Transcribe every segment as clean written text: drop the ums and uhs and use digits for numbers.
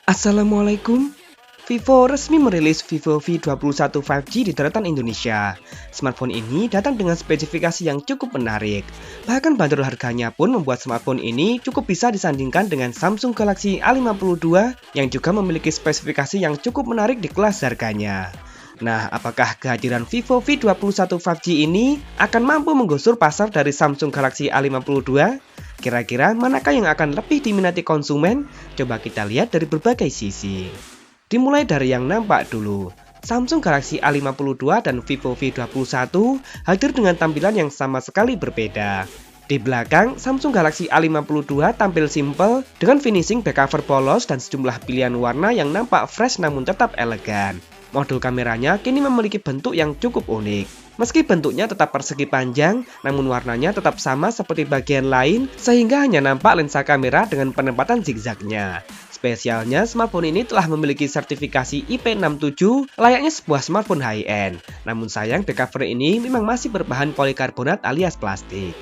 Assalamualaikum. Vivo resmi merilis Vivo V21 5G di daratan Indonesia. Smartphone ini datang dengan spesifikasi yang cukup menarik. Bahkan bandrol harganya pun membuat smartphone ini cukup bisa disandingkan dengan Samsung Galaxy A52 yang juga memiliki spesifikasi yang cukup menarik di kelas harganya. Nah, apakah kehadiran Vivo V21 5G ini akan mampu menggusur pasar dari Samsung Galaxy A52? Kira-kira manakah yang akan lebih diminati konsumen? Coba kita lihat dari berbagai sisi. Dimulai dari yang nampak dulu. Samsung Galaxy A52 dan Vivo V21 hadir dengan tampilan yang sama sekali berbeda. Di belakang, Samsung Galaxy A52 tampil simple dengan finishing back cover polos dan sejumlah pilihan warna yang nampak fresh namun tetap elegan. Modul kameranya kini memiliki bentuk yang cukup unik. Meski bentuknya tetap persegi panjang, namun warnanya tetap sama seperti bagian lain sehingga hanya nampak lensa kamera dengan penempatan zigzagnya. Spesialnya, smartphone ini telah memiliki sertifikasi IP67 layaknya sebuah smartphone high-end. Namun sayang, back cover ini memang masih berbahan polikarbonat alias plastik.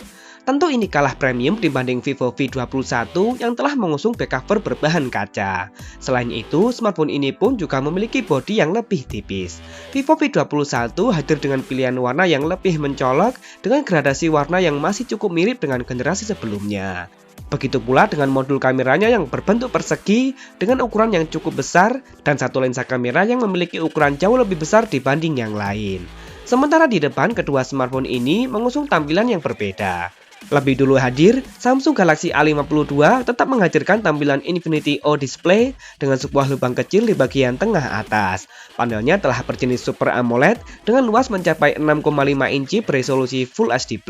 Tentu ini kalah premium dibanding Vivo V21 yang telah mengusung back cover berbahan kaca. Selain itu, smartphone ini pun juga memiliki bodi yang lebih tipis. Vivo V21 hadir dengan pilihan warna yang lebih mencolok dengan gradasi warna yang masih cukup mirip dengan generasi sebelumnya. Begitu pula dengan modul kameranya yang berbentuk persegi dengan ukuran yang cukup besar dan satu lensa kamera yang memiliki ukuran jauh lebih besar dibanding yang lain. Sementara di depan, kedua smartphone ini mengusung tampilan yang berbeda. Lebih dulu hadir, Samsung Galaxy A52 tetap menghadirkan tampilan Infinity O Display dengan sebuah lubang kecil di bagian tengah atas. Panelnya telah berjenis Super AMOLED dengan luas mencapai 6,5 inci beresolusi Full HD+.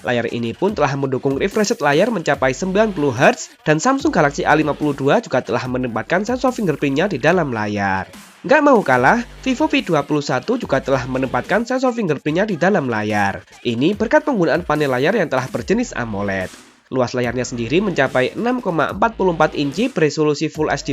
Layar ini pun telah mendukung refresh rate layar mencapai 90 Hz dan Samsung Galaxy A52 juga telah menempatkan sensor fingerprint-nya di dalam layar. Nggak mau kalah, Vivo V21 juga telah menempatkan sensor fingerprint-nya di dalam layar. Ini berkat penggunaan panel layar yang telah berjenis AMOLED. Luas layarnya sendiri mencapai 6,44 inci beresolusi Full HD+,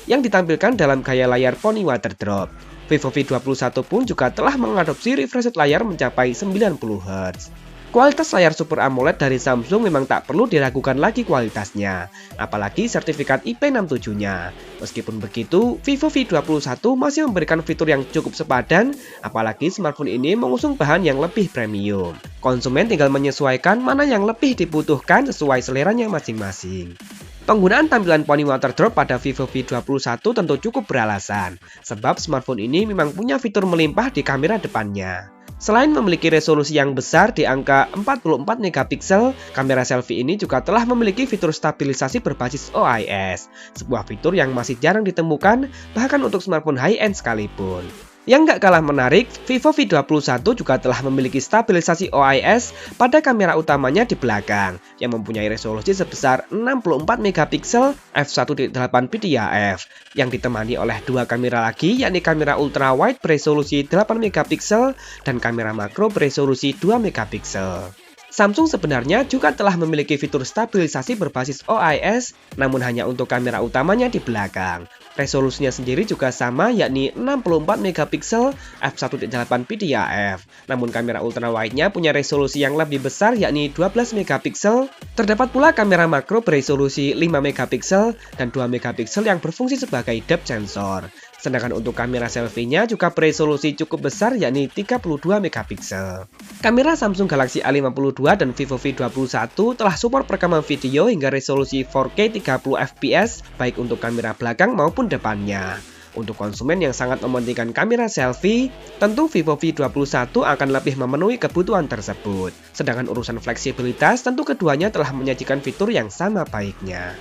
yang ditampilkan dalam gaya layar Pony Waterdrop. Vivo V21 pun juga telah mengadopsi refresh rate layar mencapai 90 Hz. Kualitas layar Super AMOLED dari Samsung memang tak perlu diragukan lagi kualitasnya, apalagi sertifikat IP67-nya. Meskipun begitu, Vivo V21 masih memberikan fitur yang cukup sepadan, apalagi smartphone ini mengusung bahan yang lebih premium. Konsumen tinggal menyesuaikan mana yang lebih dibutuhkan sesuai seleranya masing-masing. Penggunaan tampilan Pony Waterdrop pada Vivo V21 tentu cukup beralasan, sebab smartphone ini memang punya fitur melimpah di kamera depannya. Selain memiliki resolusi yang besar di angka 44 megapiksel, kamera selfie ini juga telah memiliki fitur stabilisasi berbasis OIS, sebuah fitur yang masih jarang ditemukan bahkan untuk smartphone high-end sekalipun. Yang nggak kalah menarik, Vivo V21 juga telah memiliki stabilisasi OIS pada kamera utamanya di belakang, yang mempunyai resolusi sebesar 64 megapiksel f1.8 PDAF, yang ditemani oleh dua kamera lagi, yakni kamera ultrawide beresolusi 8 megapiksel dan kamera makro beresolusi 2 megapiksel. Samsung sebenarnya juga telah memiliki fitur stabilisasi berbasis OIS, namun hanya untuk kamera utamanya di belakang. Resolusinya sendiri juga sama, yakni 64 megapiksel f1.8 PDAF. Namun kamera ultrawide-nya punya resolusi yang lebih besar, yakni 12 megapiksel. Terdapat pula kamera makro beresolusi 5 megapiksel dan 2 megapiksel yang berfungsi sebagai depth sensor. Sedangkan untuk kamera selfie-nya juga beresolusi cukup besar, yakni 32 megapiksel. Kamera Samsung Galaxy A52 dan Vivo V21 telah support perekaman video hingga resolusi 4K 30 fps baik untuk kamera belakang maupun depannya. Untuk konsumen yang sangat mementingkan kamera selfie, tentu Vivo V21 akan lebih memenuhi kebutuhan tersebut. Sedangkan urusan fleksibilitas, tentu keduanya telah menyajikan fitur yang sama baiknya.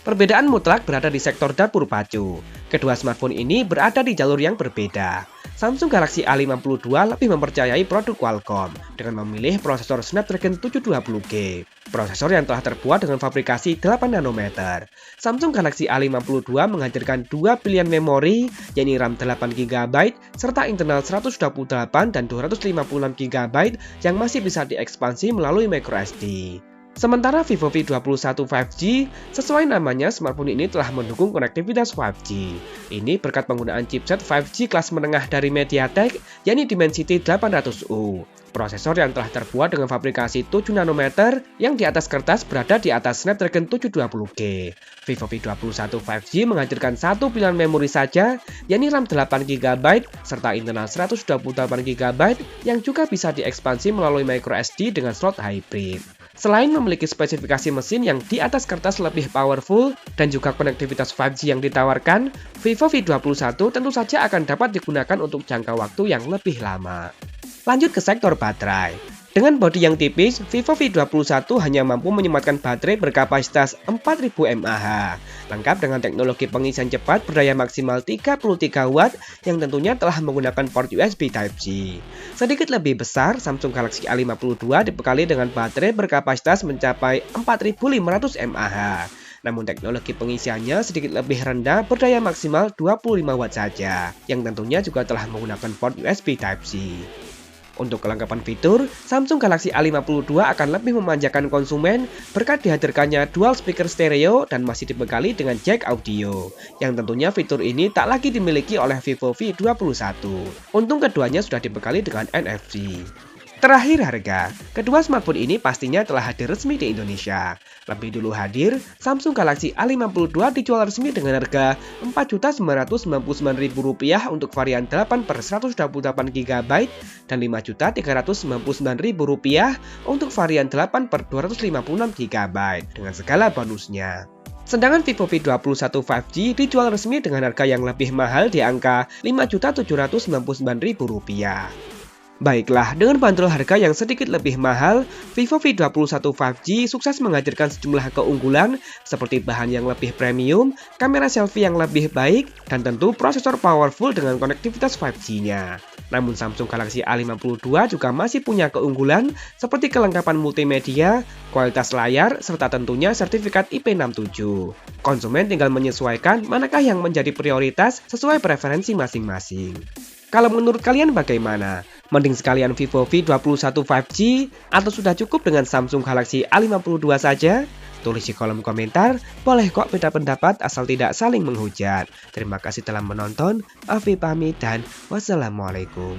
Perbedaan mutlak berada di sektor dapur pacu. Kedua smartphone ini berada di jalur yang berbeda. Samsung Galaxy A52 lebih mempercayai produk Qualcomm dengan memilih prosesor Snapdragon 720G. Prosesor yang telah terbuat dengan fabrikasi 8 nanometer. Samsung Galaxy A52 menghadirkan dua pilihan memori, yakni RAM 8GB serta internal 128 dan 256GB yang masih bisa diekspansi melalui microSD. Sementara Vivo V21 5G, sesuai namanya, smartphone ini telah mendukung konektivitas 5G. Ini berkat penggunaan chipset 5G kelas menengah dari MediaTek, yakni Dimensity 800U. Prosesor yang telah terbuat dengan fabrikasi 7 nanometer yang di atas kertas berada di atas Snapdragon 720G. Vivo V21 5G menghadirkan satu pilihan memori saja, yakni RAM 8GB serta internal 128GB yang juga bisa diekspansi melalui microSD dengan slot hybrid. Selain memiliki spesifikasi mesin yang di atas kertas lebih powerful dan juga konektivitas 5G yang ditawarkan, Vivo V21 tentu saja akan dapat digunakan untuk jangka waktu yang lebih lama. Lanjut ke sektor baterai. Dengan bodi yang tipis, Vivo V21 hanya mampu menyematkan baterai berkapasitas 4000 mAh, lengkap dengan teknologi pengisian cepat berdaya maksimal 33 Watt yang tentunya telah menggunakan port USB Type-C. Sedikit lebih besar, Samsung Galaxy A52 dibekali dengan baterai berkapasitas mencapai 4500 mAh. Namun teknologi pengisiannya sedikit lebih rendah berdaya maksimal 25 Watt saja, yang tentunya juga telah menggunakan port USB Type-C. Untuk kelengkapan fitur, Samsung Galaxy A52 akan lebih memanjakan konsumen berkat dihadirkannya dual speaker stereo dan masih dibekali dengan jack audio, yang tentunya fitur ini tak lagi dimiliki oleh Vivo V21. Untung keduanya sudah dibekali dengan NFC. Terakhir harga, kedua smartphone ini pastinya telah hadir resmi di Indonesia. Lebih dulu hadir, Samsung Galaxy A52 dijual resmi dengan harga Rp4.999.000 untuk varian 8/128GB dan Rp5.399.000 untuk varian 8/256GB dengan segala bonusnya. Sedangkan Vivo V21 5G dijual resmi dengan harga yang lebih mahal di angka Rp5.799.000. Baiklah, dengan bandrol harga yang sedikit lebih mahal, Vivo V21 5G sukses menghadirkan sejumlah keunggulan seperti bahan yang lebih premium, kamera selfie yang lebih baik, dan tentu prosesor powerful dengan konektivitas 5G-nya. Namun Samsung Galaxy A52 juga masih punya keunggulan seperti kelengkapan multimedia, kualitas layar, serta tentunya sertifikat IP67. Konsumen tinggal menyesuaikan manakah yang menjadi prioritas sesuai preferensi masing-masing. Kalau menurut kalian bagaimana? Mending sekalian Vivo V21 5G atau sudah cukup dengan Samsung Galaxy A52 saja? Tulis di kolom komentar, boleh kok beda pendapat asal tidak saling menghujat. Terima kasih telah menonton, Afi pamit dan wassalamualaikum.